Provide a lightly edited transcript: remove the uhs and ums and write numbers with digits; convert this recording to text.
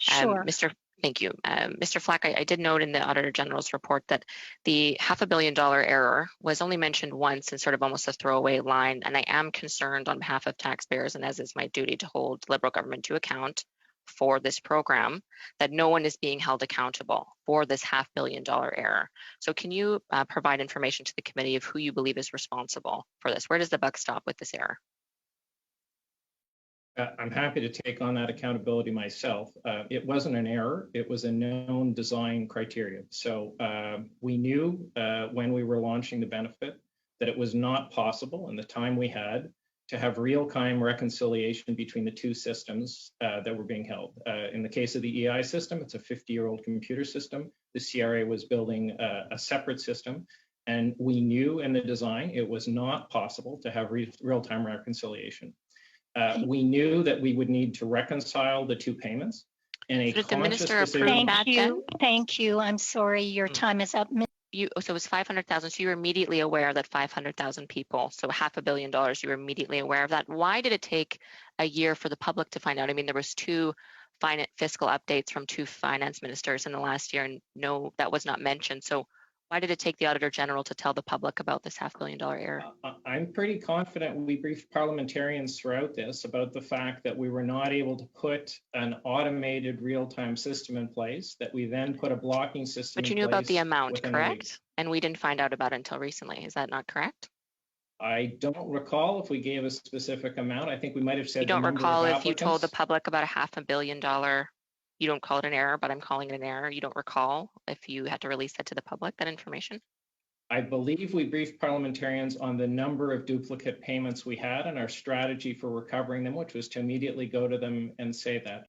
Sure. Thank you. Mr. Flack, I did note in the Auditor General's report that the $500 million error was only mentioned once in sort of almost a throwaway line, and I am concerned on behalf of taxpayers, and as is my duty to hold Liberal government to account for this program, that no one is being held accountable for this $500 million error. So can you provide information to the committee of who you believe is responsible for this? Where does the buck stop with this error? I'm happy to take on that accountability myself. It wasn't an error, it was a known design criteria. So we knew when we were launching the benefit that it was not possible in the time we had to have real-time reconciliation between the two systems that were being held. In the case of the EI system, it's a 50-year-old computer system. The CRA was building a separate system, and we knew in the design it was not possible to have real-time reconciliation. We knew that we would need to reconcile the two payments in a conscious decision. Thank you. I'm sorry, your time is up. So it was 500,000. So you were immediately aware that 500,000 people, so $500 million, you were immediately aware of that. Why did it take a year for the public to find out? I mean, there was two fiscal updates from two finance ministers in the last year, and no, that was not mentioned. So why did it take the Auditor General to tell the public about this $500 million error? I'm pretty confident we briefed parliamentarians throughout this about the fact that we were not able to put an automated real-time system in place, that we then put a blocking system in place. But you knew about the amount, correct? And we didn't find out about it until recently. Is that not correct? I don't recall if we gave a specific amount. I think we might have said. You don't recall if you told the public about a $500 million. You don't call it an error, but I'm calling it an error. You don't recall if you had to release that to the public, that information? I believe we briefed parliamentarians on the number of duplicate payments we had and our strategy for recovering them, which was to immediately go to them and say that.